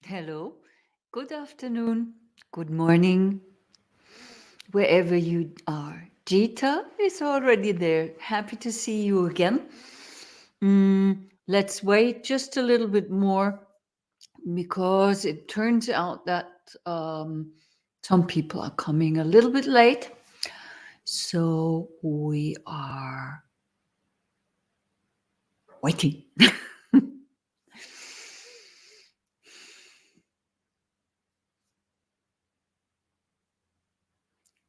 Hello, good afternoon, good morning, wherever you are. Gita is already there. Happy to see you again. Let's wait just a little bit more because it turns out that some people are coming a little bit late. So we are waiting.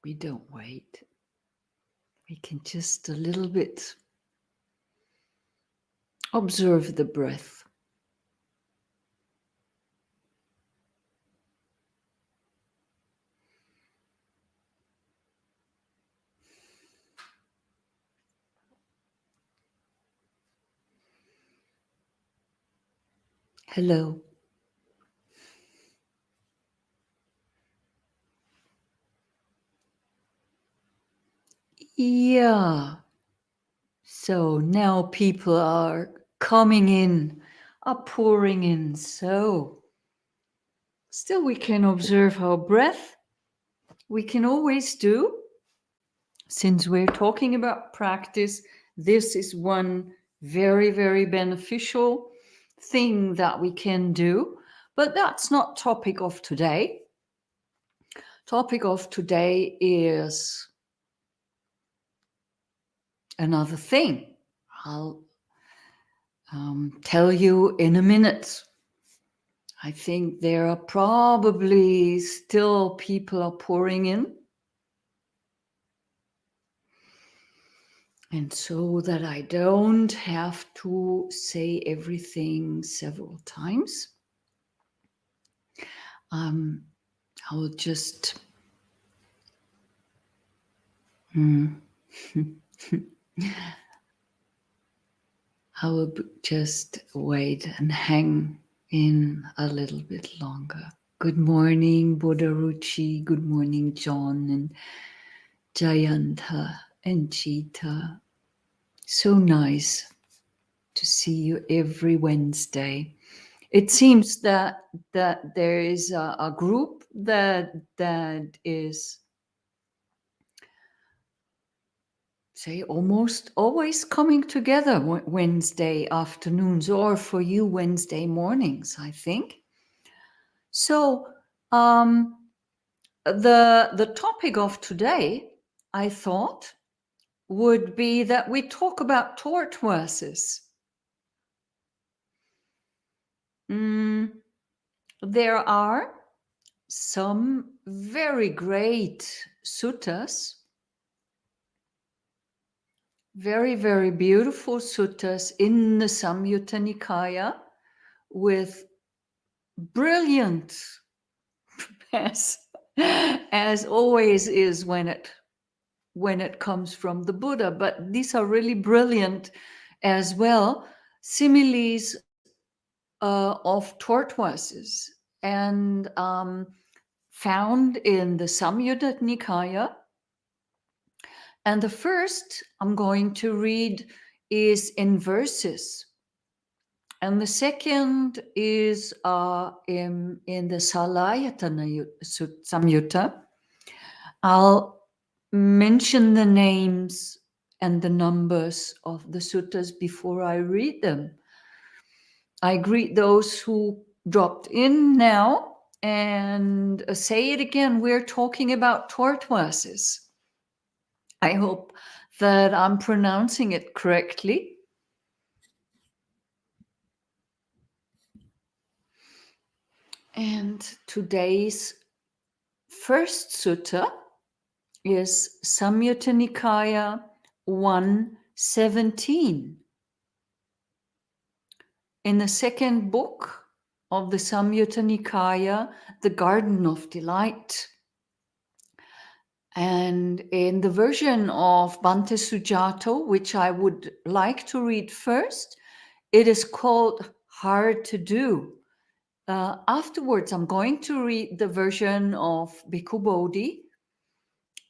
We don't wait. We can just a little bit observe the breath. Hello. Yeah. So now people are coming in, are pouring in. So still we can observe our breath. We can always do. Since we're talking about practice, this is one very, very beneficial thing that we can do. But that's not topic of today. Topic of today is another thing. I'll tell you in a minute. I think there are probably still people are pouring in. And so that I don't have to say everything several times, I will just I will just wait and hang in a little bit longer. Good morning, Buddharuchi. Good morning, John and Jayanta and Cheetah. So nice to see you every Wednesday. It seems that there is a group that is, say, almost always coming together Wednesday afternoons, or for you Wednesday mornings, I think. So the topic of today, I thought, would be that we talk about tortoises. There are some very great suttas, very, very beautiful suttas in the Samyutta Nikaya with brilliant, as always is when it comes from the Buddha, but these are really brilliant as well, similes of tortoises, and found in the Samyutta Nikaya. And the first I'm going to read is in verses. And the second is in the Salayatana Samyutta. I'll mention the names and the numbers of the suttas before I read them. I greet those who dropped in now and say it again. We're talking about tortoises. I hope that I'm pronouncing it correctly. And today's first sutta is Samyutta Nikaya 117. In the second book of the Samyutta Nikaya, the Garden of Delight. And in the version of Bhante Sujato, which I would like to read first, it is called Hard to Do. Afterwards, I'm going to read the version of Bhikkhu Bodhi,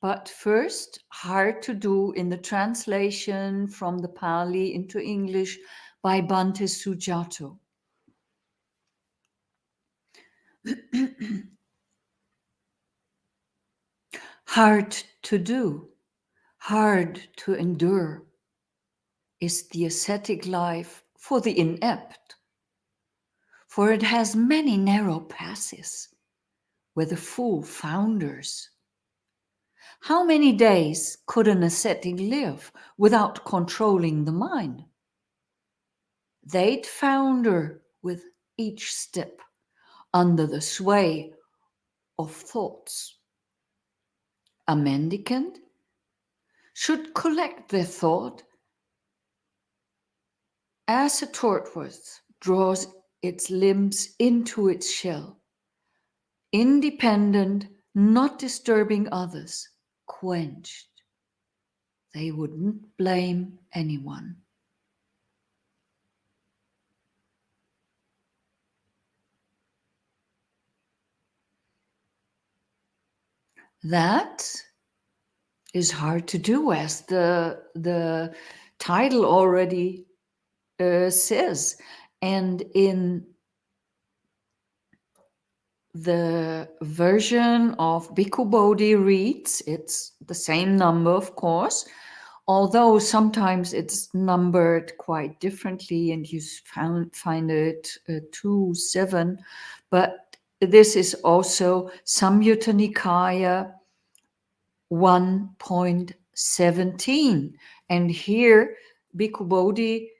but first, Hard to Do in the translation from the Pali into English by Bhante Sujato. Hard to do, hard to endure is the ascetic life for the inept, for it has many narrow passes where the fool founders. How many days could an ascetic live without controlling the mind? They'd founder with each step under the sway of thoughts. A mendicant should collect their thought as a tortoise draws its limbs into its shell, independent, not disturbing others, quenched. They wouldn't blame anyone. That is hard to do, as the title already says. And in the version of Bhikkhu Bodhi reads, it's the same number, of course, although sometimes it's numbered quite differently and you find it 2-7, but this is also Samyutta Nikaya 1.17. And here Bhikkhu Bodhi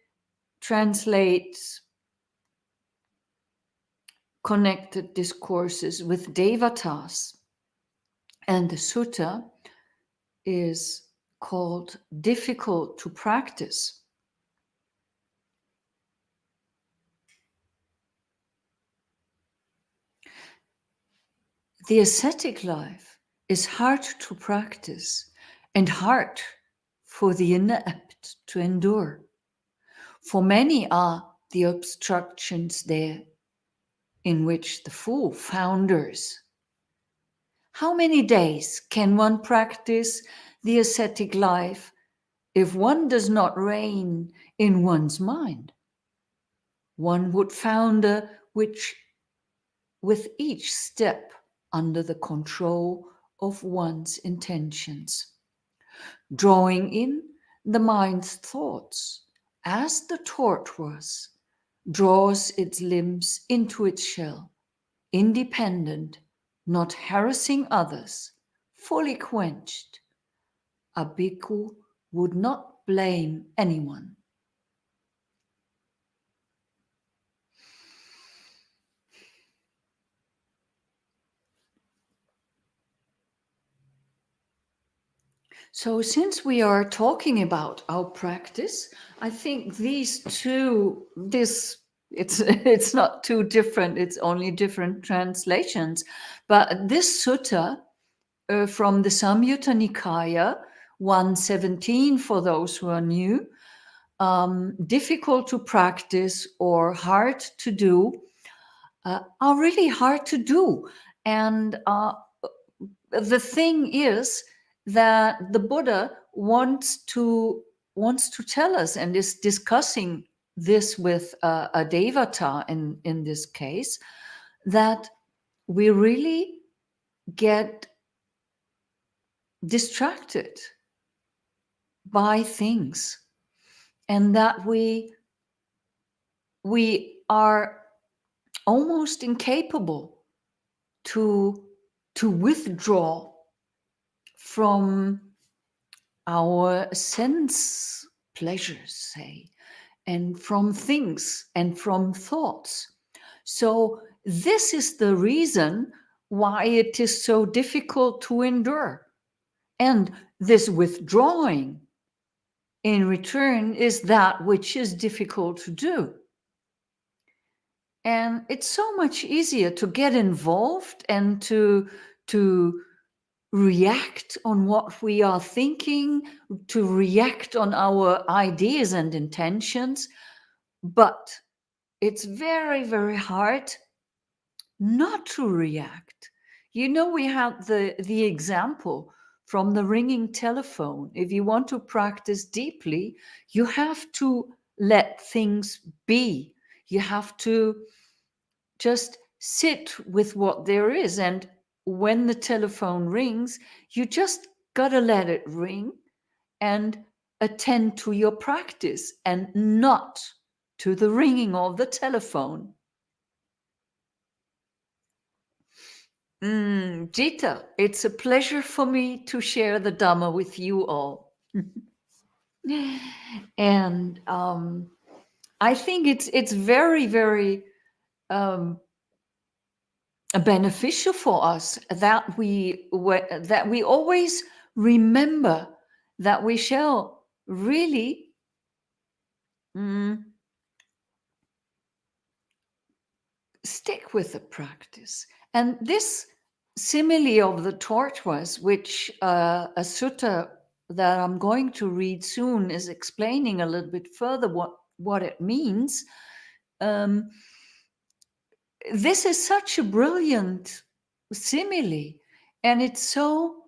translates connected discourses with devatas. And the sutta is called difficult to practice. The ascetic life is hard to practice and hard for the inept to endure. For many are the obstructions there in which the fool founders. How many days can one practice the ascetic life if one does not reign in one's mind? One would founder which with each step under the control of one's intentions, drawing in the mind's thoughts as the tortoise draws its limbs into its shell, independent, not harassing others, fully quenched. A bhikkhu would not blame anyone. So since we are talking about our practice, I think these two, it's not too different, it's only different translations. But this sutta from the Samyutta Nikaya 117, for those who are new, difficult to practice or hard to do, are really hard to do. And the thing is that the Buddha wants to tell us, and is discussing this with a devata in this case, that we really get distracted by things, and that we are almost incapable to withdraw from our sense pleasures, say, and from things and from thoughts. So this is the reason why it is so difficult to endure. And this withdrawing in return is that which is difficult to do. And it's so much easier to get involved and to react on what we are thinking, to react on our ideas and intentions. But it's very, very hard not to react. You know, we have the example from the ringing telephone. If you want to practice deeply, you have to let things be. You have to just sit with what there is. And when the telephone rings, you just gotta let it ring and attend to your practice and not to the ringing of the telephone. Jita, it's a pleasure for me to share the Dhamma with you all. And I think it's very, very beneficial for us that we always remember that we shall really stick with the practice. And this simile of the tortoise, which a sutta that I'm going to read soon is explaining a little bit further what it means. This is such a brilliant simile, and it's so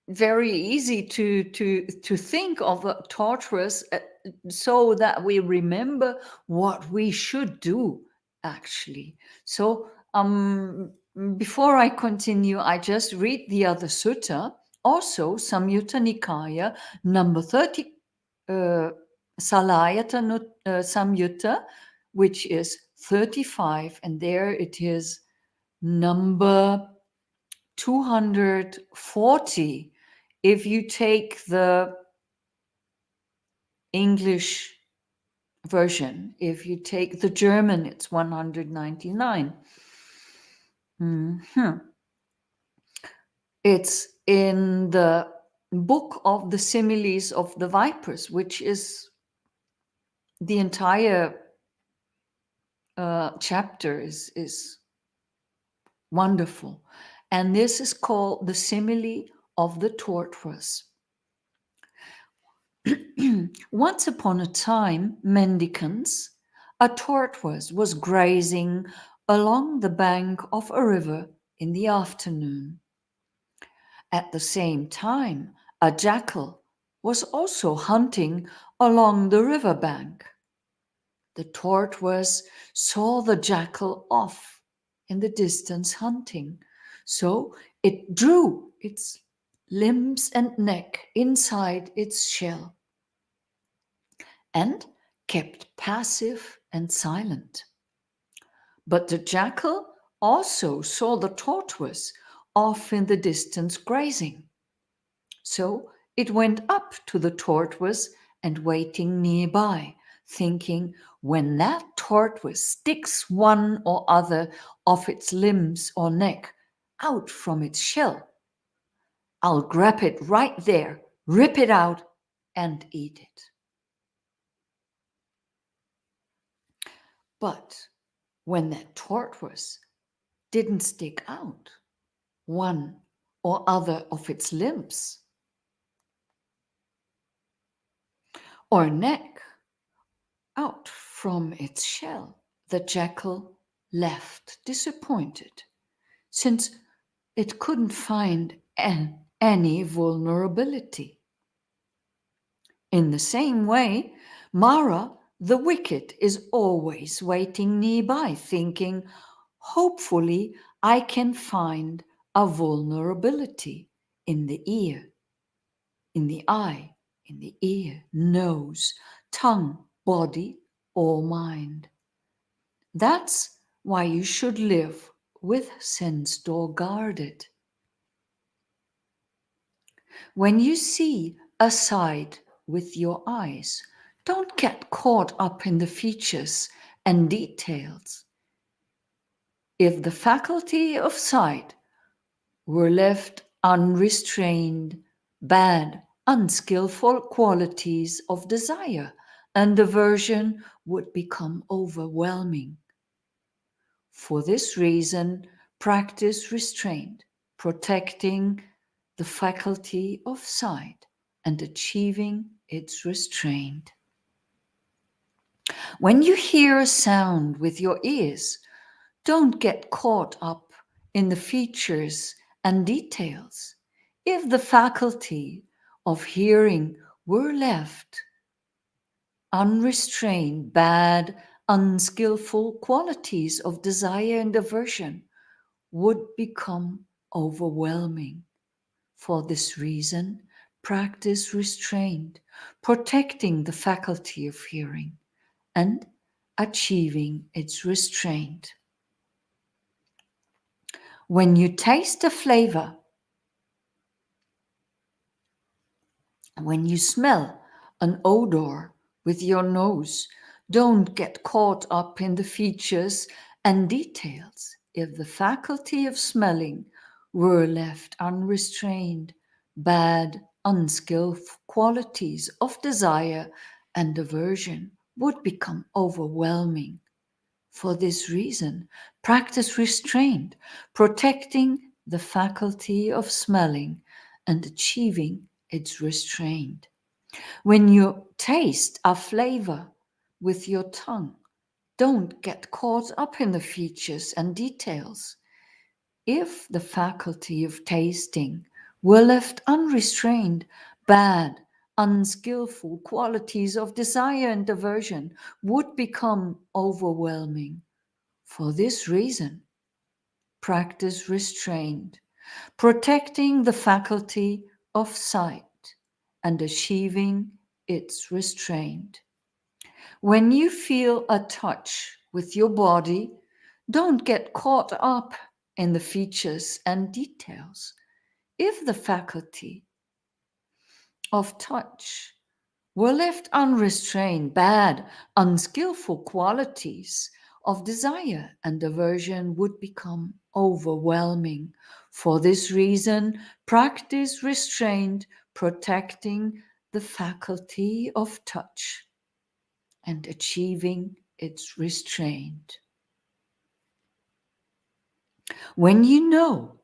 very easy to think of a tortoise so that we remember what we should do actually. So before I continue, I just read the other sutta, also Samyutta Nikaya number 30 Salayata Samyutta, which is 35, and there it is number 240 if you take the English version. If you take the German, it's 199. It's in the book of the similes of the vipers, which is the entire chapter is wonderful. And this is called the simile of the tortoise. Once upon a time, mendicants, a tortoise was grazing along the bank of a river in the afternoon. At the same time, a jackal was also hunting along the river bank. The tortoise saw the jackal off in the distance hunting, so it drew its limbs and neck inside its shell and kept passive and silent. But the jackal also saw the tortoise off in the distance grazing. So it went up to the tortoise and waiting nearby, thinking, when that tortoise sticks one or other of its limbs or neck out from its shell, I'll grab it right there, rip it out, and eat it. But when that tortoise didn't stick out one or other of its limbs or neck out from its shell, the jackal left disappointed, since it couldn't find any vulnerability. In the same way, Mara, the wicked, is always waiting nearby, thinking, hopefully I can find a vulnerability in the ear, in the eye, in the ear, nose, tongue, body, or mind. That's why you should live with sense door guarded. When you see a sight with your eyes, don't get caught up in the features and details. If the faculty of sight were left unrestrained, bad, unskillful qualities of desire and aversion would become overwhelming. For this reason, practice restraint, protecting the faculty of sight and achieving its restraint. When you hear a sound with your ears, don't get caught up in the features and details. If the faculty of hearing were left unrestrained, bad, unskillful qualities of desire and aversion would become overwhelming. For this reason, practice restraint, protecting the faculty of hearing and achieving its restraint. When you taste a flavor, when you smell an odor with your nose, don't get caught up in the features and details. If the faculty of smelling were left unrestrained, bad, unskillful qualities of desire and aversion would become overwhelming. For this reason, practice restraint, protecting the faculty of smelling and achieving its restraint. When you taste a flavor with your tongue, don't get caught up in the features and details. If the faculty of tasting were left unrestrained, bad, unskillful qualities of desire and aversion would become overwhelming. For this reason, practice restraint, protecting the faculty of sight and achieving its restraint. When you feel a touch with your body, don't get caught up in the features and details. If the faculty of touch were left unrestrained, bad, unskillful qualities of desire and aversion would become overwhelming. For this reason, practice restraint, protecting the faculty of touch and achieving its restraint. When you know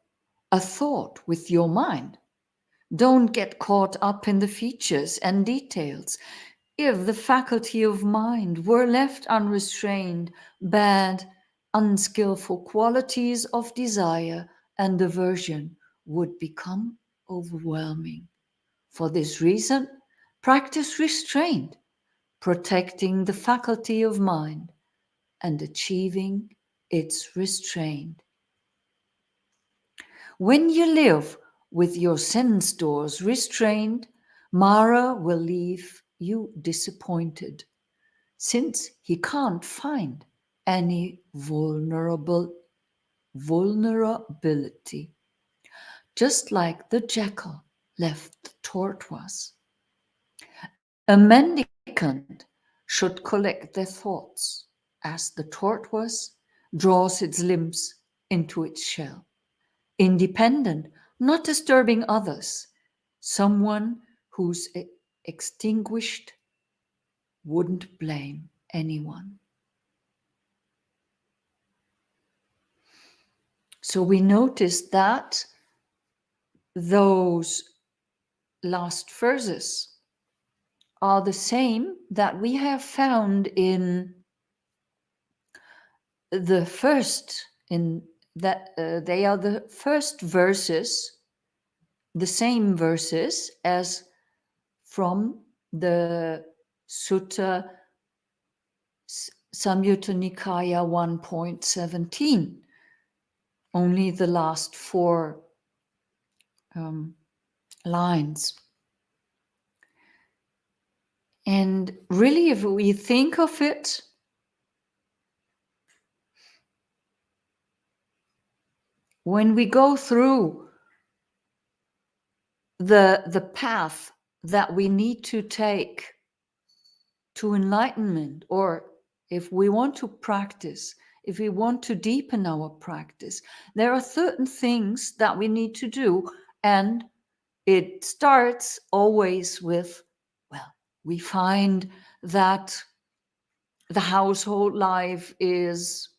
a thought with your mind, don't get caught up in the features and details. If the faculty of mind were left unrestrained, bad, unskillful qualities of desire and aversion would become overwhelming. For this reason, practice restraint, protecting the faculty of mind and achieving its restraint. When you live with your sense doors restrained, Mara will leave you disappointed, since he can't find any vulnerability, just like the jackal left the tortoise. A mendicant should collect their thoughts as the tortoise draws its limbs into its shell. Independent, not disturbing others, someone who's extinguished wouldn't blame anyone. So we noticed that those last verses are the same that we have found in the first, in that they are the first verses, the same verses as from the Sutta Samyutta Nikaya 1.17. Only the last four lines. And really, if we think of it, when we go through the path that we need to take to enlightenment, or if we want to practice, if we want to deepen our practice, there are certain things that we need to do. And it starts always with, well, we find that the household life is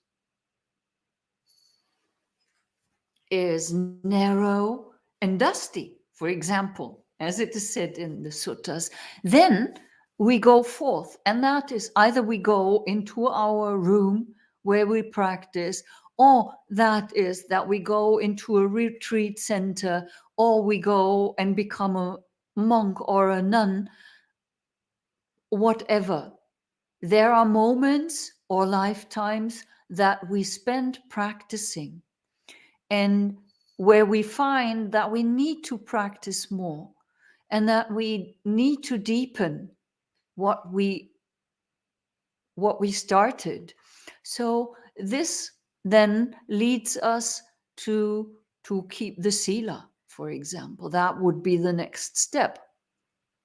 narrow and dusty, for example, as it is said in the suttas. Then we go forth, and that is either we go into our room where we practice, or that is that we go into a retreat center, or we go and become a monk or a nun, whatever. There are moments or lifetimes that we spend practicing, and where we find that we need to practice more and that we need to deepen what we started. So this then leads us to keep the sila, for example. That would be the next step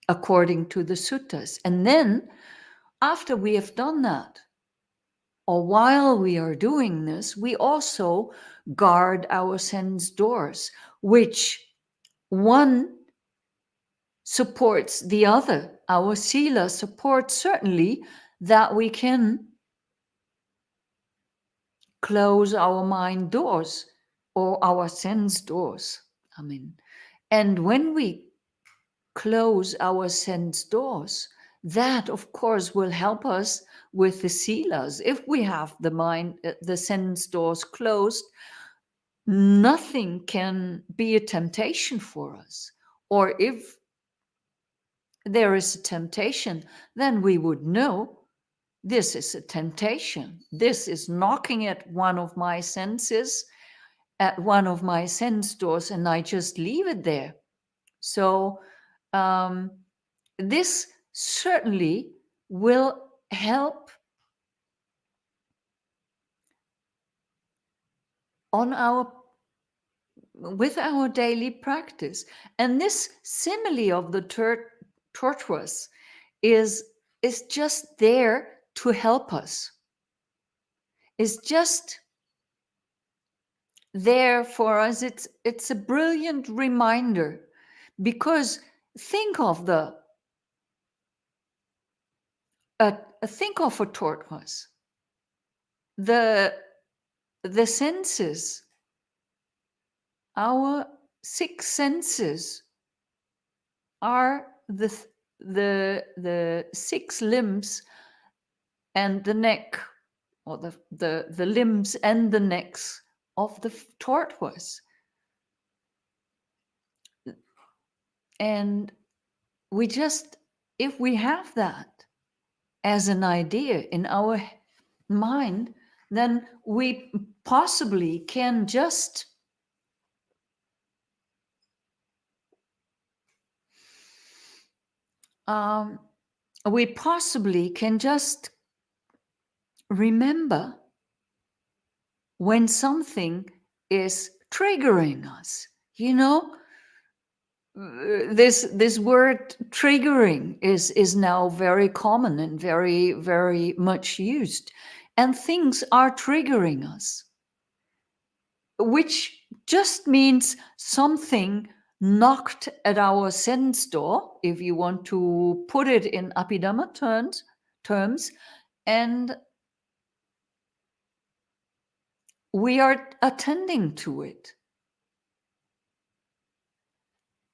according to the suttas. And then after we have done that, or while we are doing this, we also guard our sense doors, which one supports the other. Our sila supports certainly that we can close our mind doors or our sense doors. I mean, and when we close our sense doors, that of course will help us with the silas. If we have the mind, the sense doors closed, nothing can be a temptation for us. Or if there is a temptation, then we would know this is a temptation. This is knocking at one of my senses, at one of my sense doors, and I just leave it there. So this certainly will help on with our daily practice. And this simile of the tortoise is just there to help us. Is just there for us. It's a brilliant reminder, because think of think of a tortoise. The senses, our six senses, are the six limbs and the neck, or the limbs and the necks of the tortoise. And we just, if we have that as an idea in our mind, then we possibly can just remember when something is triggering us. You know, this word triggering is now very common and very, very much used, and things are triggering us, which just means something knocked at our sense door, if you want to put it in Abhidhamma terms, and we are attending to it.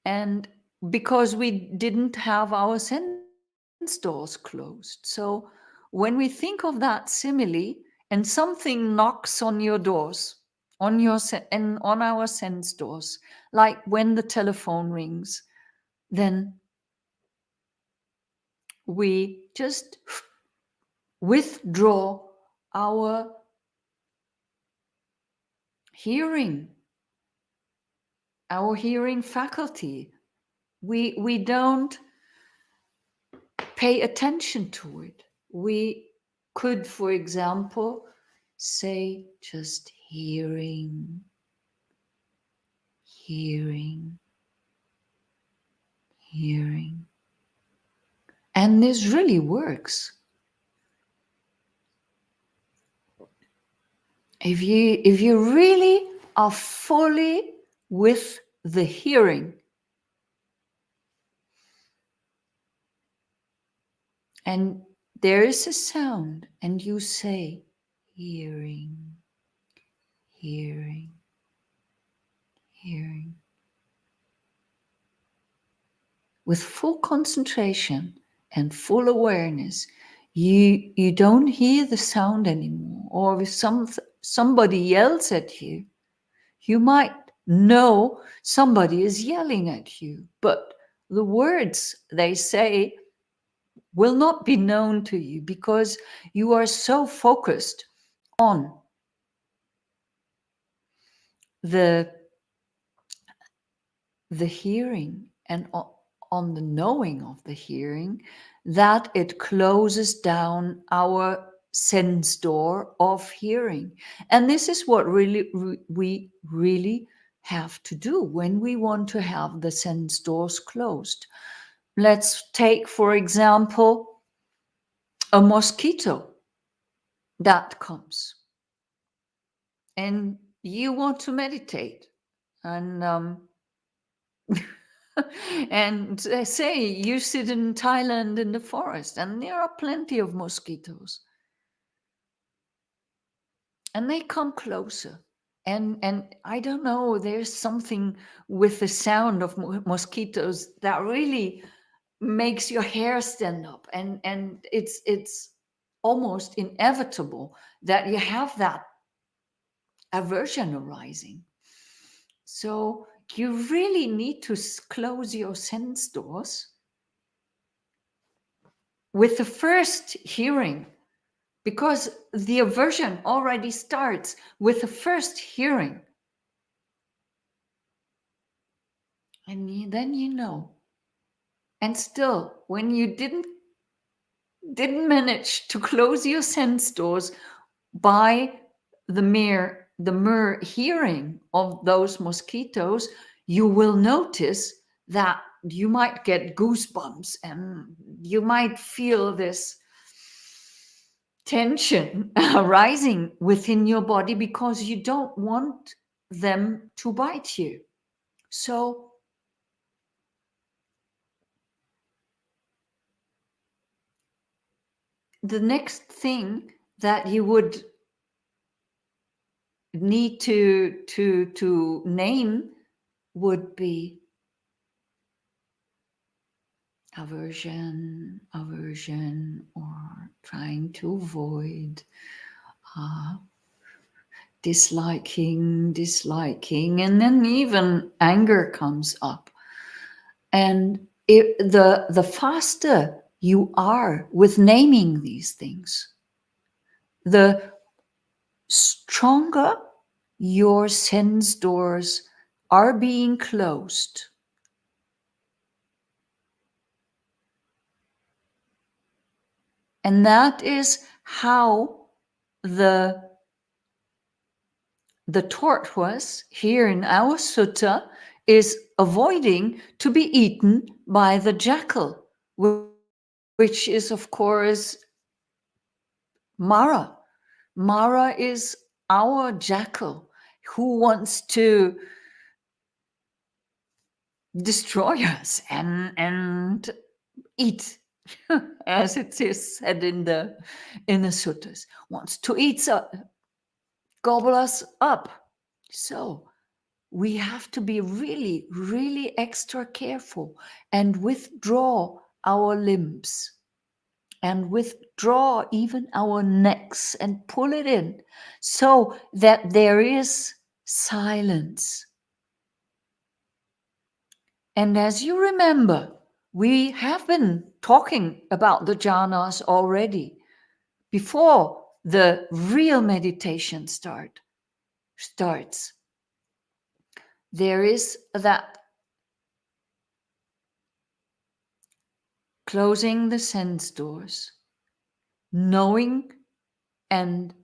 And because we didn't have our sense doors closed. So when we think of that simile and something knocks on your doors, on our sense doors, like when the telephone rings, then we just withdraw our hearing faculty. We don't pay attention to it. We could, for example, say just hearing. And this really works. If you really are fully with the hearing, and there is a sound, and you say, hearing, with full concentration and full awareness, you don't hear the sound anymore. Or if somebody yells at you, you might know somebody is yelling at you, but the words they say will not be known to you because you are so focused on the hearing and on the knowing of the hearing, that it closes down our sense door of hearing. And this is what we really have to do when we want to have the sense doors closed. Let's take, for example, a mosquito that comes and you want to meditate, and and say you sit in Thailand in the forest and there are plenty of mosquitoes and they come closer, and I don't know, there's something with the sound of mosquitoes that really makes your hair stand up, and it's almost inevitable that you have that aversion arising. So you really need to close your sense doors with the first hearing, because the aversion already starts with the first hearing. And then you know. And still, when you didn't manage to close your sense doors by the mere hearing of those mosquitoes, you will notice that you might get goosebumps and you might feel this tension arising within your body because you don't want them to bite you. So the next thing that you would need to name would be aversion, or trying to avoid, disliking, and then even anger comes up. And the faster you are with naming these things, the stronger your sense doors are being closed. And that is how the tortoise here in our sutta is avoiding to be eaten by the jackal, which is, of course, Mara. Mara is our jackal who wants to destroy us and eat, as it is said in the suttas, wants to eat, gobble us up. So we have to be really, really extra careful and withdraw our limbs and withdraw even our necks and pull it in so that there is silence. And as you remember, we have been talking about the jhanas already before the real meditation starts. There is that closing the sense doors, knowing and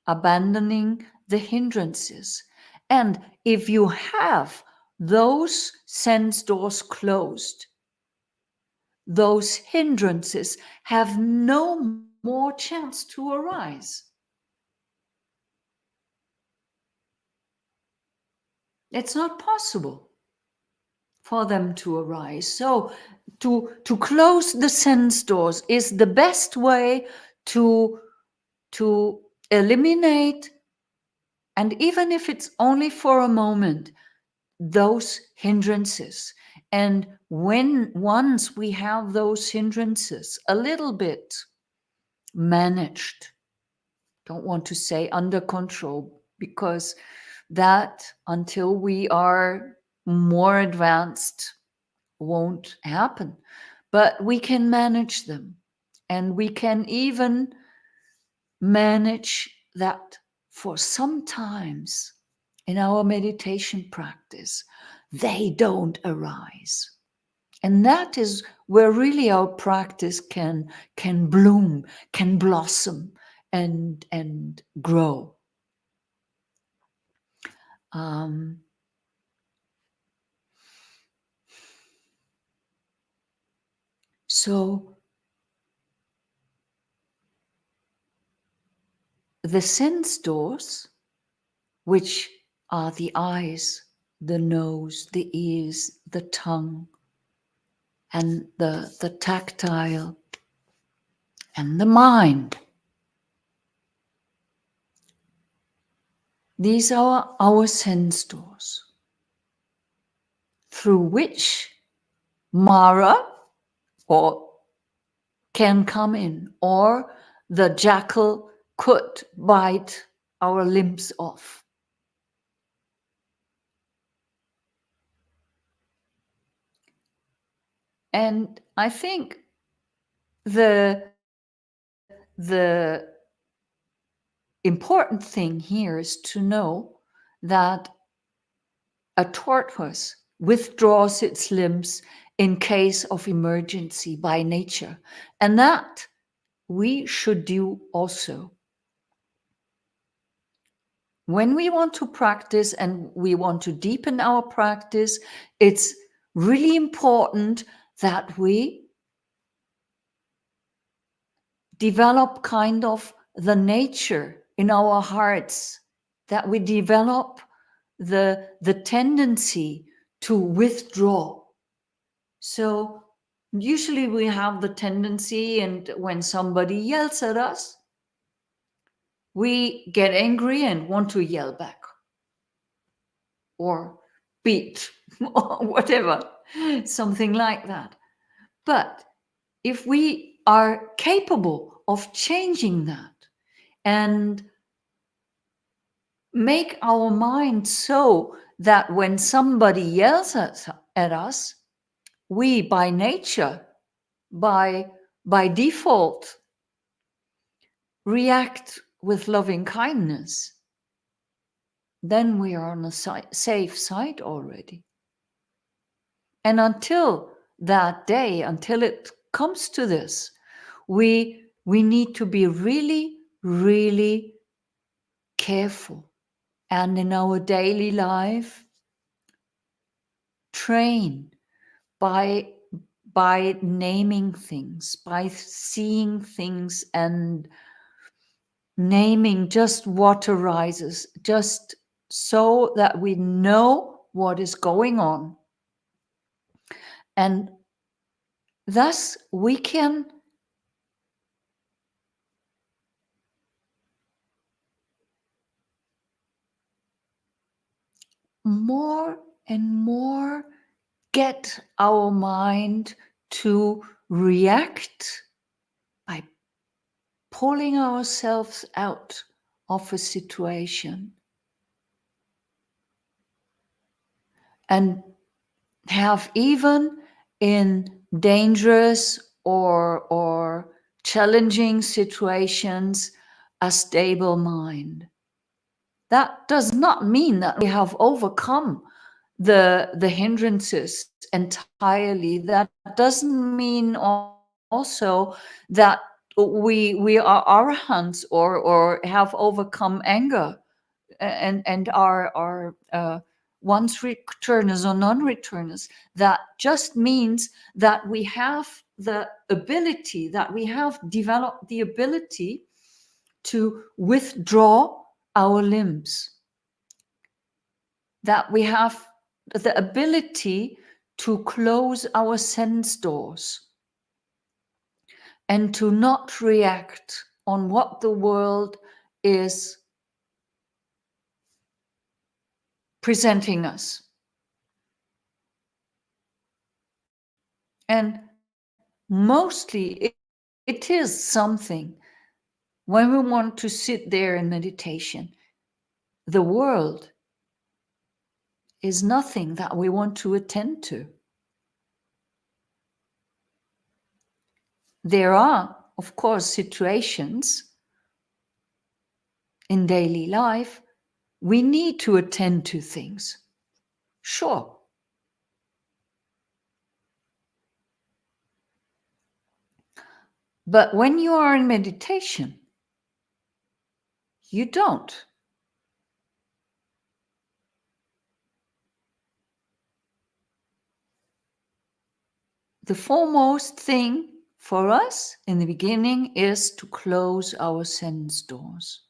abandoning the hindrances. And if you have those sense doors closed, those hindrances have no more chance to arise. It's not possible for them to arise. So to close the sense doors is the best way to eliminate, and even if it's only for a moment, those hindrances. And once we have those hindrances a little bit managed, don't want to say under control, because that, until we are more advanced, won't happen, but we can manage them. And we can even manage that for sometimes in our meditation practice, they don't arise. And that is where really our practice can bloom, can blossom, and grow. So the sense doors, which are the eyes, the nose, the ears, the tongue, and the tactile, and the mind. These are our sense doors through which Mara or can come in, or the jackal could bite our limbs off. And I think the important thing here is to know that a tortoise withdraws its limbs in case of emergency by nature, and that we should do also. When we want to practice and we want to deepen our practice, it's really important that we develop kind of the nature in our hearts, that we develop the tendency to withdraw. So usually we have the tendency, and when somebody yells at us, we get angry and want to yell back or beat or whatever, something like that. But if we are capable of changing that and make our mind so that when somebody yells at us, we by nature, by default, react with loving kindness, then we are on a safe side already. And until that day, until it comes to this, we need to be really, really careful. And in our daily life, train by naming things, by seeing things and naming just what arises, just so that we know what is going on. And thus we can more and more get our mind to react by pulling ourselves out of a situation and have, even in dangerous or challenging situations, a stable mind. That does not mean that we have overcome the hindrances entirely. That doesn't mean also that we are arahants or have overcome anger and are once returners or non-returners. That just means that we have the ability, that we have developed the ability to withdraw our limbs, that we have the ability to close our sense doors and to not react on what the world is presenting us. And mostly it is something, when we want to sit there in meditation, the world is nothing that we want to attend to. There are of course, situations in daily life, we need to attend to things. Sure. But when you are in meditation, you don't. The foremost thing for us in the beginning is to close our sense doors,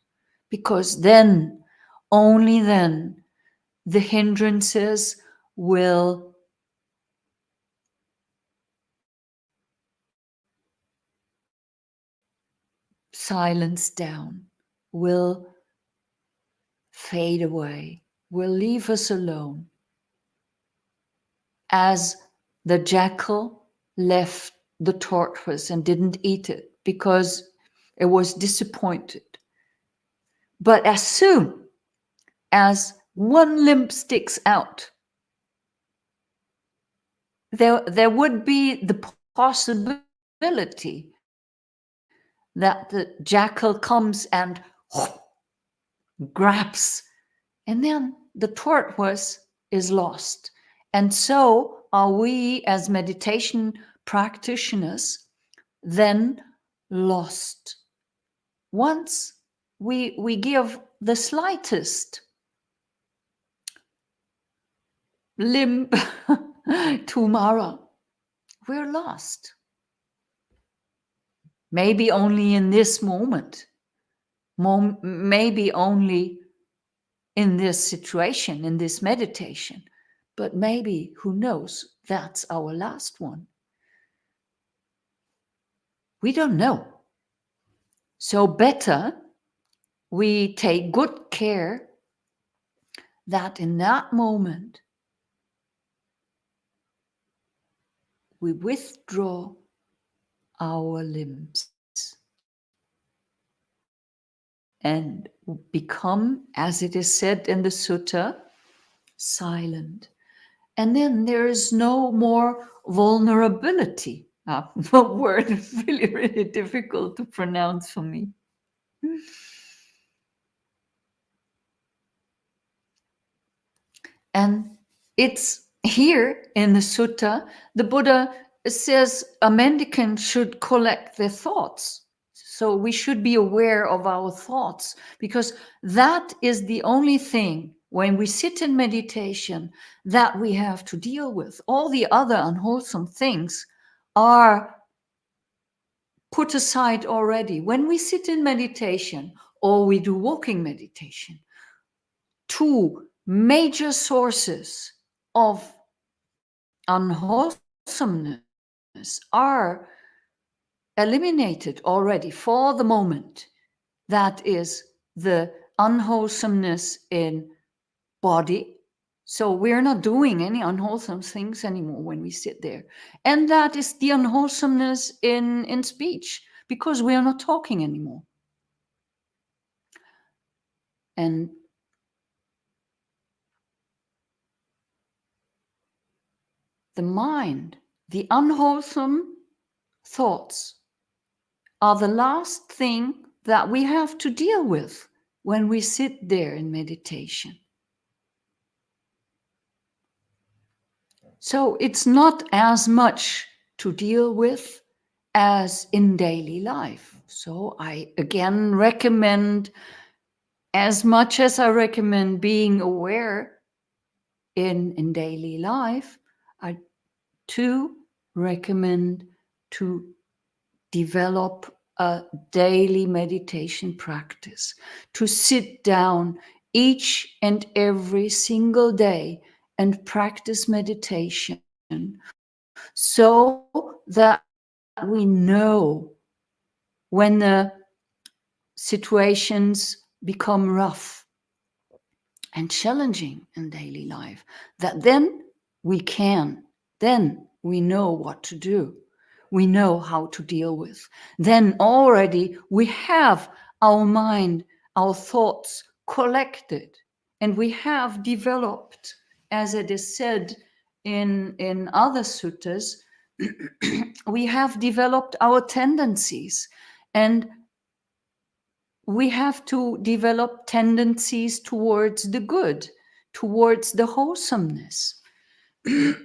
because then, only then, the hindrances will silence down, will fade away, will leave us alone. As the jackal left the tortoise and didn't eat it because it was disappointed. But as soon as one limb sticks out, there would be the possibility that the jackal comes and grabs, and then the tortoise is lost. And so are we as meditation practitioners then lost. Once we give the slightest limb to Mara, we're lost. Maybe only in this moment, maybe only in this situation, in this meditation, but maybe, who knows, that's our last one. We don't know. So better we take good care that in that moment we withdraw our limbs and become, as it is said in the sutta, silent. And then there is no more vulnerability. The word is really, really difficult to pronounce for me. And it's here in the sutta, the Buddha says a mendicant should collect their thoughts. So we should be aware of our thoughts, because that is the only thing when we sit in meditation that we have to deal with. All the other unwholesome things are put aside already. When we sit in meditation or we do walking meditation, two major sources of unwholesomeness are eliminated already for the moment. That is the unwholesomeness in body. So we're not doing any unwholesome things anymore when we sit there. And that is the unwholesomeness in speech, because we are not talking anymore. And the mind, the unwholesome thoughts, are the last thing that we have to deal with when we sit there in meditation. So it's not as much to deal with as in daily life. So I again recommend, as much as I recommend being aware in daily life, I too recommend to develop a daily meditation practice, to sit down each and every single day and practice meditation, so that we know when the situations become rough and challenging in daily life, that then we know what to do. We know how to deal with. Then already we have our mind, our thoughts collected, and we have developed, as it is said in other suttas, we have developed our tendencies, and we have to develop tendencies towards the good, towards the wholesomeness. And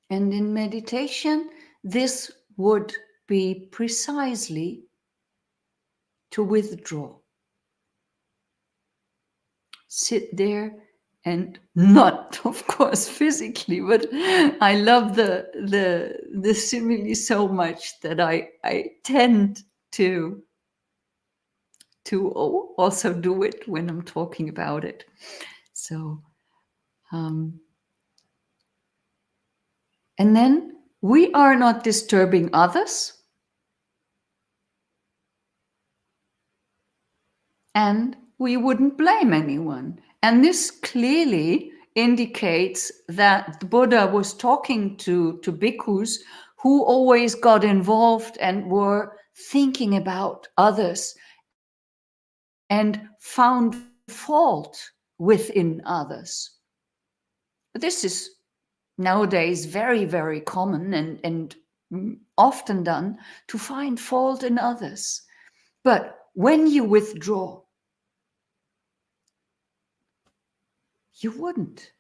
in meditation, this would be precisely to withdraw. Sit there, and not, of course, physically, but I love the simile so much that I tend to also do it when I'm talking about it. So, and then we are not disturbing others, and we wouldn't blame anyone. And this clearly indicates that the Buddha was talking to bhikkhus who always got involved and were thinking about others and found fault within others. This is nowadays very, very common and often done, to find fault in others. But when you withdraw, you wouldn't.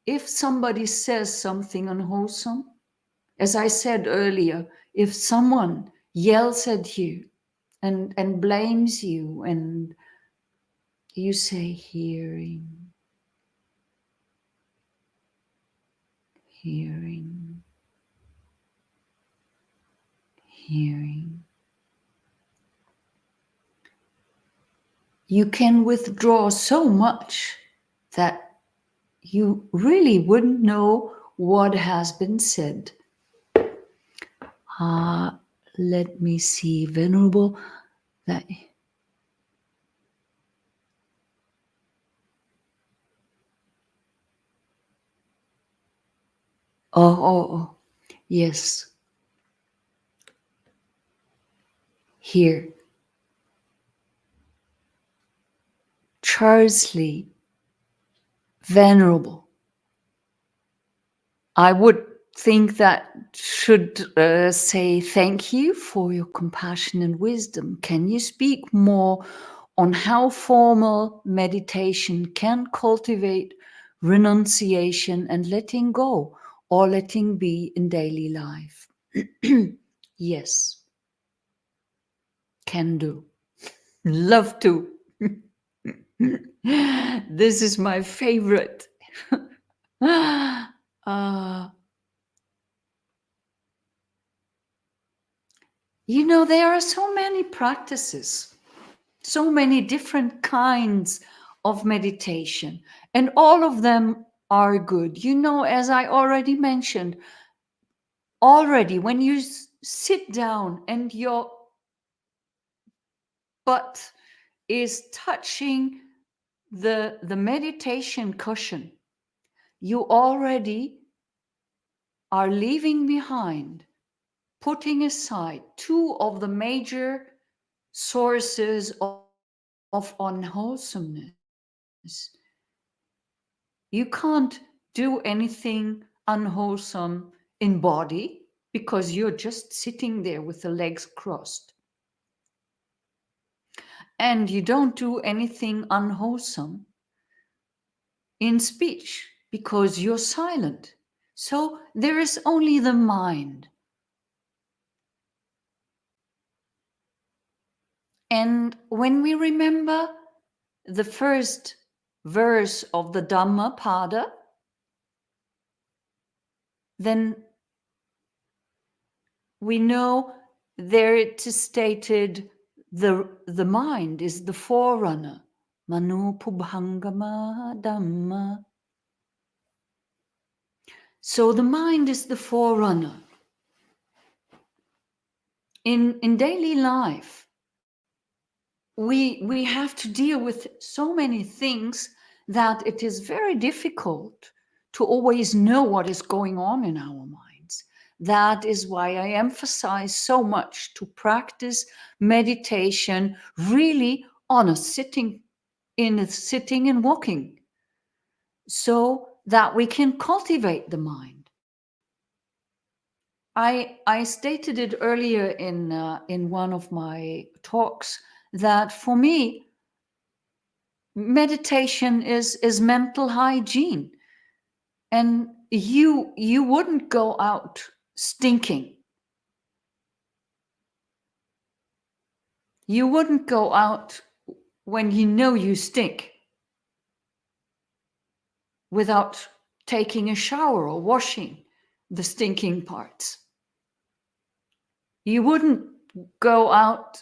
If somebody says something unwholesome, as I said earlier, if someone yells at you and blames you, and you say, hearing, hearing, hearing, you can withdraw so much that you really wouldn't know what has been said. Let me see, Venerable. Oh, yes. Here. Charsley, Venerable. I would think that should say thank you for your compassion and wisdom. Can you speak more on how formal meditation can cultivate renunciation and letting go or letting be in daily life? Yes, can do. Love to. This is my favorite. You know, there are so many practices, so many different kinds of meditation, and all of them are good. You know, as I already mentioned, already when you sit down and your butt is touching the meditation cushion, you already are leaving behind, putting aside two of the major sources of unwholesomeness. You can't do anything unwholesome in body because you're just sitting there with the legs crossed. And you don't do anything unwholesome in speech because you're silent. So there is only the mind. And when we remember the first verse of the Dhammapada, then we know there it is stated the mind is the forerunner. Manu Pubhangama Dhamma. So the mind is the forerunner. In daily life, we have to deal with so many things that it is very difficult to always know what is going on in our minds. That is why I emphasize so much to practice meditation really on a sitting and walking, so that we can cultivate the mind. I stated it earlier in one of my talks that for me, meditation is mental hygiene. And you wouldn't go out stinking. You wouldn't go out when you know you stink without taking a shower or washing the stinking parts. You wouldn't go out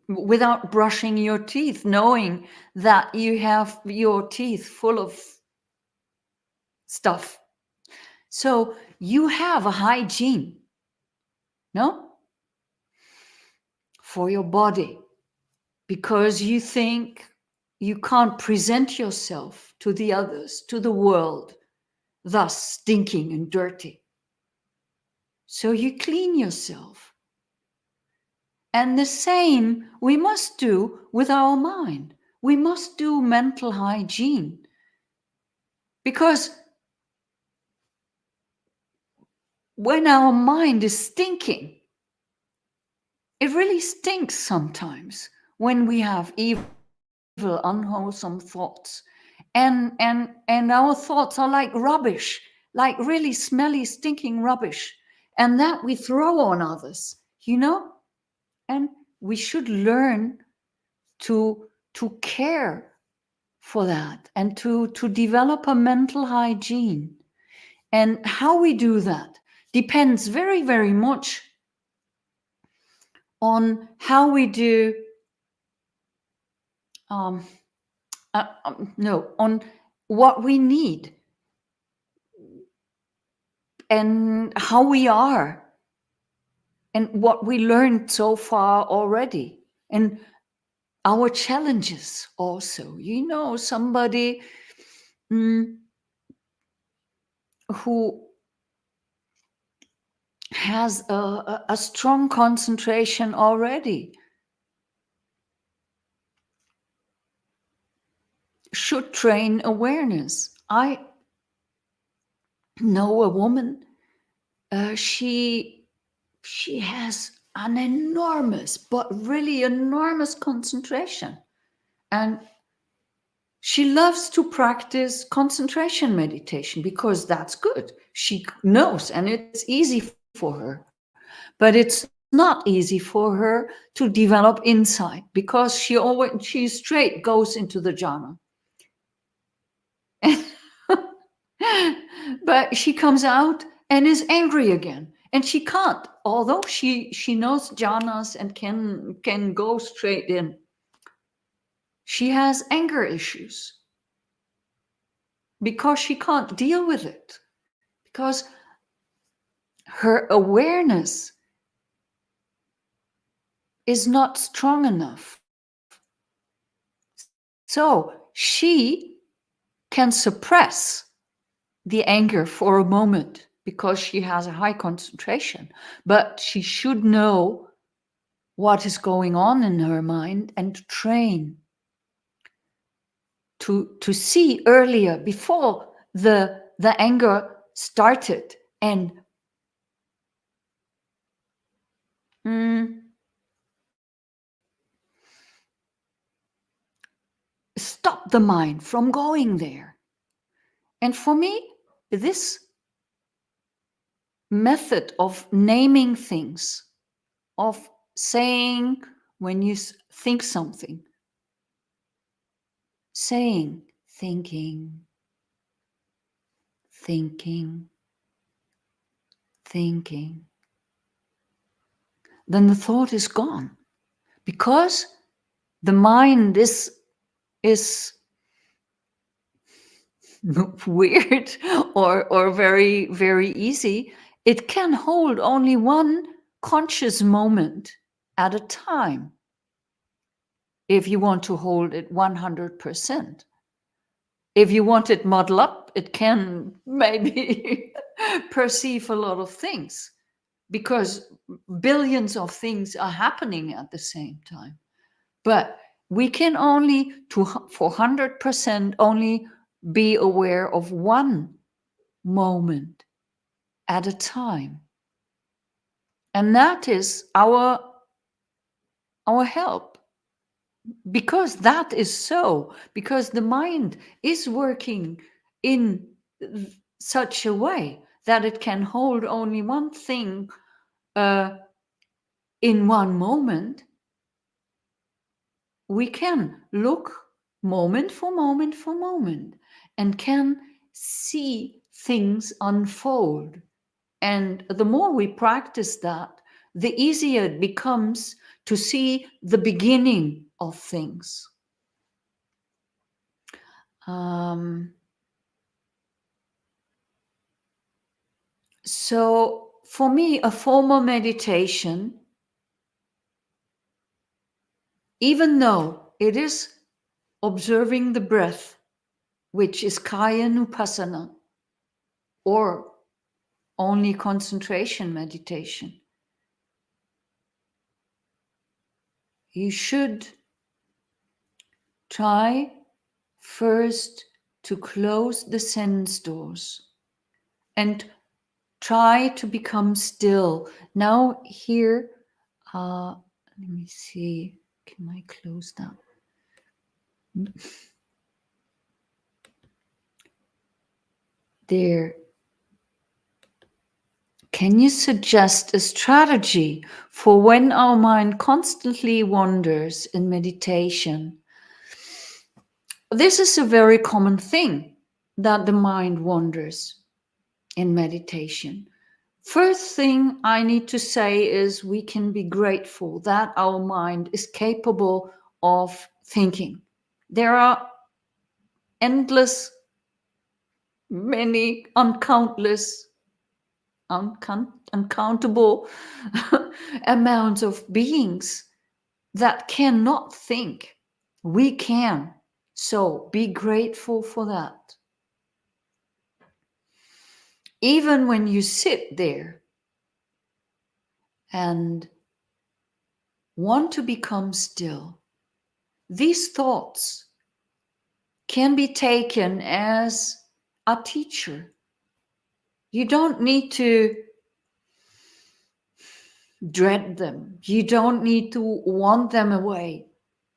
without brushing your teeth, knowing that you have your teeth full of stuff. So you have a hygiene, no? For your body, because you think you can't present yourself to the others, to the world, thus stinking and dirty. So you clean yourself. And the same we must do with our mind. We must do mental hygiene. Because when our mind is stinking, it really stinks sometimes when we have evil, unwholesome thoughts. And our thoughts are like rubbish, like really smelly, stinking rubbish. And that we throw on others, you know? And we should learn to care for that and to develop a mental hygiene. And how we do that depends very, very much on how we do, on what we need and how we are and what we learned so far already and our challenges also. You know, somebody who has a strong concentration already should train awareness. I know a woman, she has an enormous, but really enormous concentration. And she loves to practice concentration meditation because that's good. She knows, and it's easy for her. But it's not easy for her to develop insight because she straight goes into the jhana. But she comes out and is angry again. And she can't, although she knows jhanas and can go straight in. She has anger issues because she can't deal with it. Because her awareness is not strong enough. So she can suppress the anger for a moment because she has a high concentration, but she should know what is going on in her mind and train to see earlier, before the anger started, and stop the mind from going there. And for me, this method of naming things, of saying when you think something, saying, thinking, thinking, thinking, then the thought is gone. Because the mind is weird or very, very easy. It can hold only one conscious moment at a time. If you want to hold it 100%. If you want it muddled up, it can maybe perceive a lot of things because billions of things are happening at the same time. But We can only, for 100%, only be aware of one moment at a time. And that is our help. Because that is so, because the mind is working in such a way that it can hold only one thing in one moment, we can look moment for moment for moment and can see things unfold. And the more we practice that, the easier it becomes to see the beginning of things. So for me, a formal meditation, even though it is observing the breath, which is kaya nupassana, or only concentration meditation, you should try first to close the sense doors and try to become still. Now here, let me see, can I close that? There. Can you suggest a strategy for when our mind constantly wanders in meditation? This is a very common thing, that the mind wanders in meditation. First thing I need to say is we can be grateful that our mind is capable of thinking. There are endless, many, uncountable amounts of beings that cannot think. We can. So be grateful for that. Even when you sit there and want to become still, these thoughts can be taken as a teacher. You don't need to dread them. You don't need to want them away.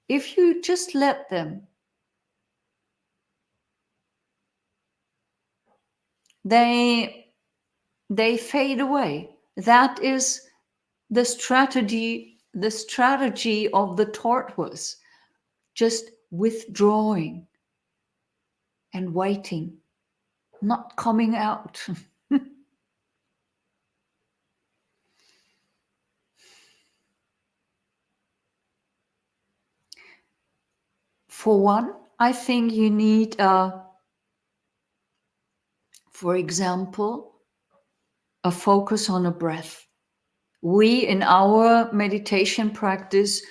If you just let them, they fade away. That is the strategy of the tortoise, just withdrawing and waiting, not coming out. For one, I think you need, for example, a focus on a breath. We, in our meditation practice,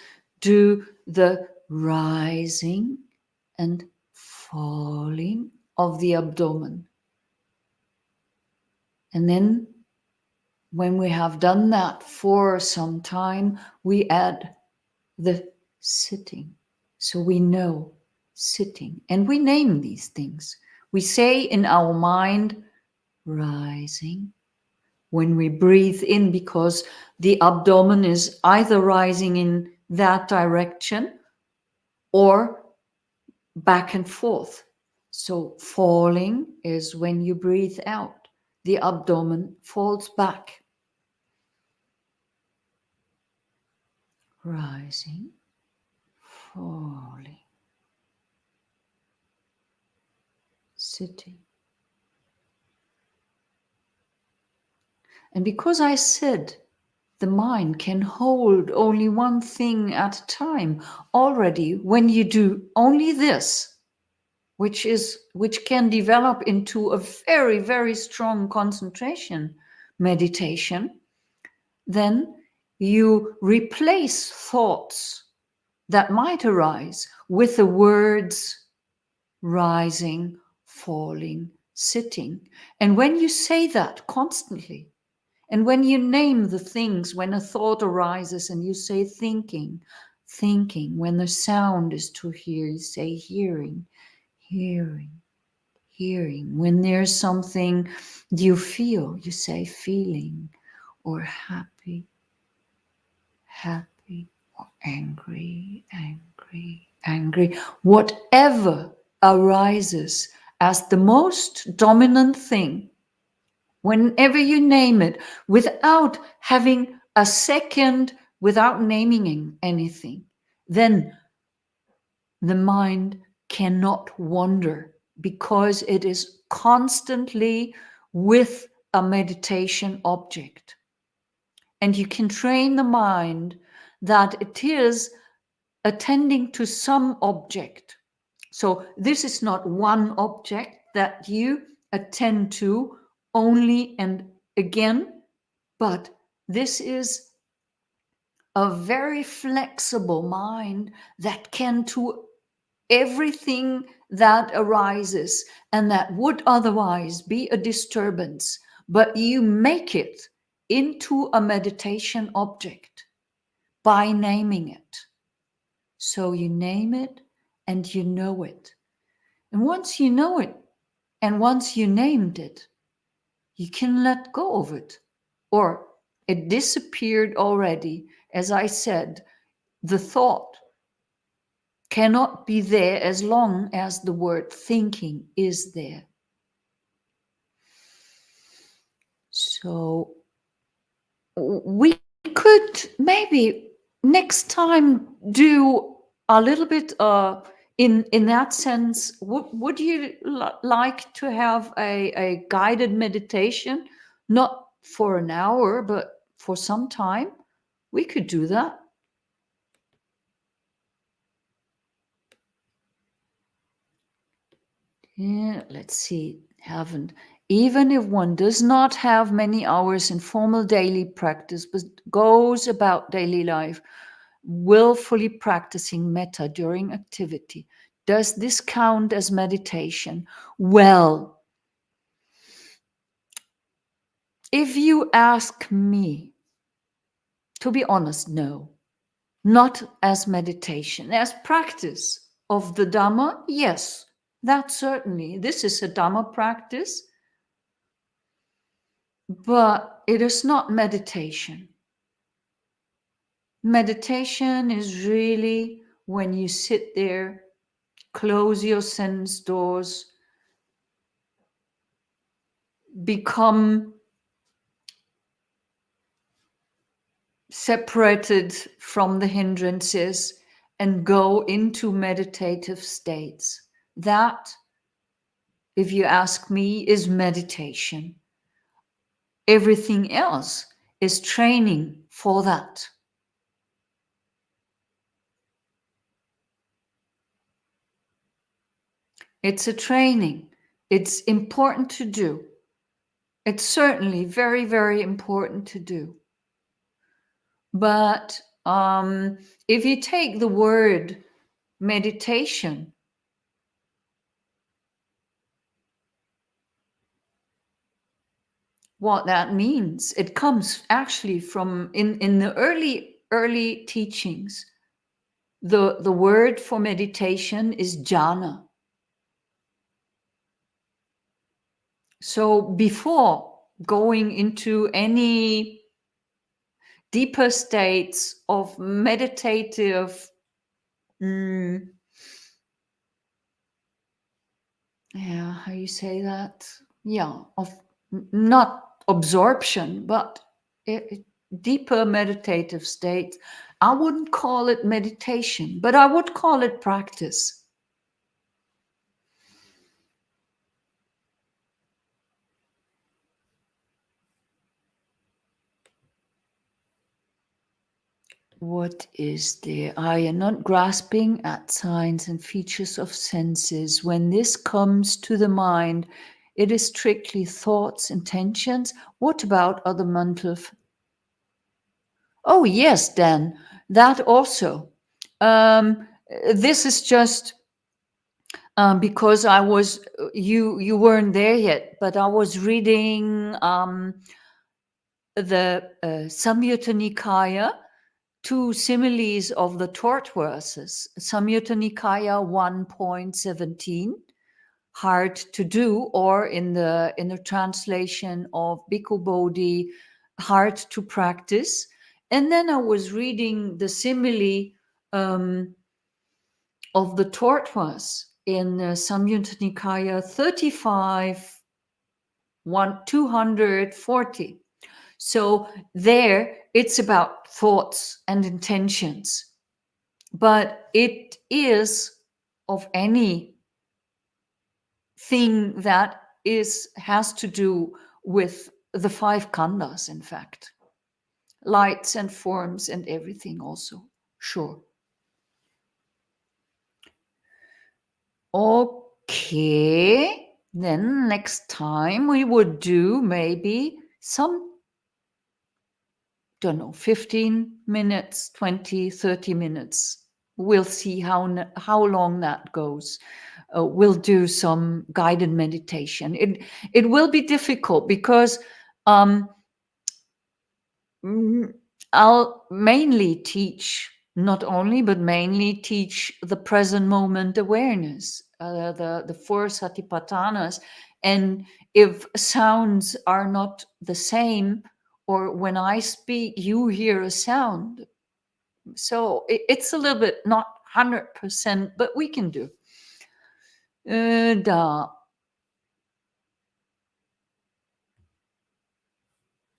do the rising and falling of the abdomen. And then when we have done that for some time, we add the sitting. So we know sitting, and we name these things. We say in our mind, rising, when we breathe in, because the abdomen is either rising in that direction or back and forth. So falling is when you breathe out, the abdomen falls back. Rising, falling, sitting. And because I said the mind can hold only one thing at a time, already when you do only this, which can develop into a very, very strong concentration meditation, then you replace thoughts that might arise with the words rising, falling, sitting. And when you say that constantly, and when you name the things, when a thought arises and you say thinking, thinking. When the sound is to hear, you say hearing, hearing, hearing. When there's something you feel, you say feeling, or happy, happy, or angry, angry, angry. Whatever arises as the most dominant thing, whenever you name it, without having a second, without naming anything, then the mind cannot wander because it is constantly with a meditation object. And you can train the mind that it is attending to some object. So this is not one object that you attend to only and again, but this is a very flexible mind that can do everything that arises and that would otherwise be a disturbance, but you make it into a meditation object by naming it. So you name it and you know it. And once you know it and once you named it, you can let go of it. Or it disappeared already. As I said, the thought cannot be there as long as the word thinking is there. So we could maybe next time do a little bit in that sense. Would you like to have a guided meditation, not for an hour but for some time? We could do that. Yeah, let's see. Haven't. Even if one does not have many hours in formal daily practice, but goes about daily life willfully practicing metta during activity, does this count as meditation? Well, if you ask me, to be honest, no, not as meditation. As practice of the Dhamma, yes, that certainly. This is a Dhamma practice. But it is not meditation. Meditation is really when you sit there, close your sense doors, become separated from the hindrances and go into meditative states. That, if you ask me, is meditation. Everything else is training for that. It's a training. It's important to do. It's certainly very, very important to do. But if you take the word meditation, what that means, it comes actually from in the early teachings. The word for meditation is jhana. So before going into any deeper states of meditative yeah, how you say that? Yeah, of not absorption, but deeper meditative state. I wouldn't call it meditation, but I would call it practice. What is there? Ayyā, not grasping at signs and features of senses. When this comes to the mind, it is strictly thoughts, intentions. What about other mental? Oh, yes, Dan, that also. This is just because I was, you weren't there yet, but I was reading the Samyutta Nikaya, two similes of the Tortoises, Samyutta Nikaya 1.17, hard to do, or in the translation of Bhikkhu Bodhi, hard to practice. And then I was reading the simile of the tortoise in Samyutta Nikaya 35.240. So there it's about thoughts and intentions, but it is of any thing that has to do with the five khandhas, in fact, lights and forms and everything also. Sure. Okay, then next time we would do maybe some, don't know, 15 minutes, 20, 30 minutes. We'll see how long that goes. We'll do some guided meditation. It will be difficult because I'll mainly teach, not only, but mainly teach the present moment awareness, the four satipatthanas. And if sounds are not the same, or when I speak, you hear a sound. So it's a little bit not 100%, but we can do. Da.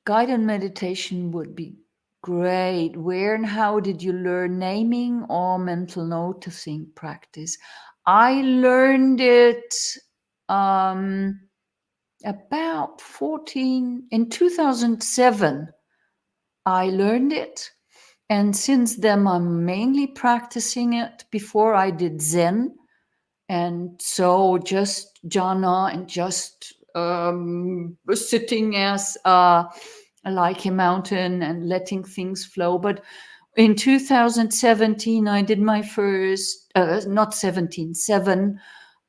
Guided meditation would be great. Where and how did you learn naming or mental noticing practice? I learned it about 14, in 2007. I learned it. And since then, I'm mainly practicing it. Before I did Zen. And so just jhana and just sitting as like a mountain and letting things flow. But in 2017, I did my first, not 17, 7,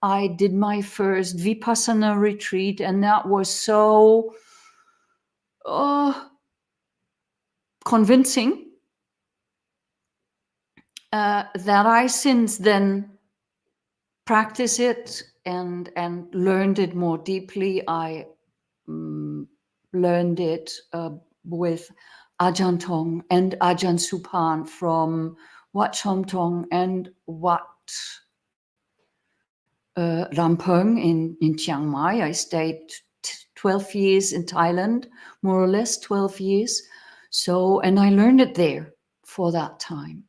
I did my first Vipassana retreat. And that was so convincing that I since then practice it and learned it more deeply. I learned it with Ajahn Tong and Ajahn Supan from Wat Chom Tong and Wat Rampung in Chiang Mai. I stayed 12 years in Thailand, more or less 12 years. So, and I learned it there for that time.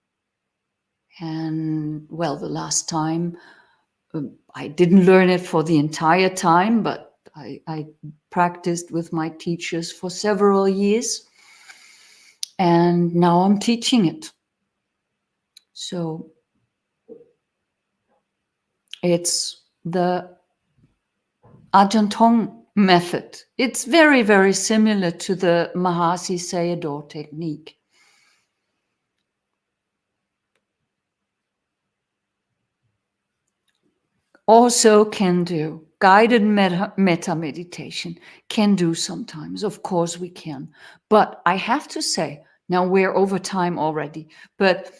And well, the last time, I didn't learn it for the entire time, but I practiced with my teachers for several years. And now I'm teaching it. So it's the Ajahn Tong method. It's very, very similar to the Mahasi Sayadaw technique. Also can do guided metta meditation, can do sometimes. Of course we can. But I have to say, now we're over time already, but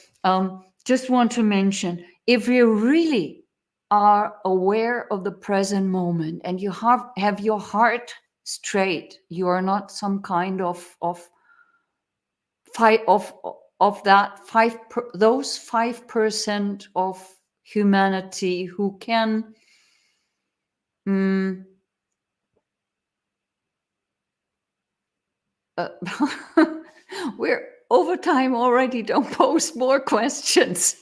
just want to mention, if you really are aware of the present moment and you have your heart straight, you are not some kind of that those 5% of humanity who can we're over time already, don't post more questions.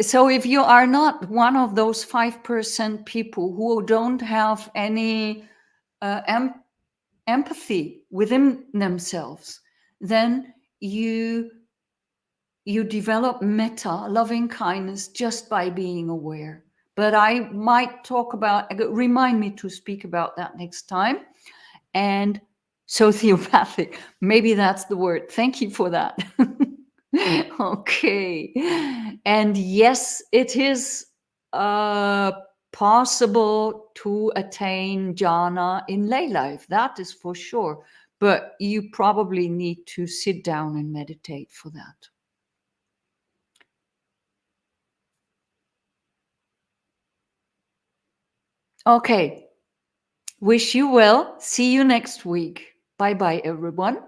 So if you are not one of those 5% people who don't have any empathy within themselves, then you develop metta, loving kindness, just by being aware. But I might remind me to speak about that next time. And sociopathic, maybe that's the word. Thank you for that. Okay. And yes, it is possible to attain jhana in lay life. That is for sure. but you probably need to sit down and meditate for that. Okay. Wish you well. See you next week. Bye bye, everyone.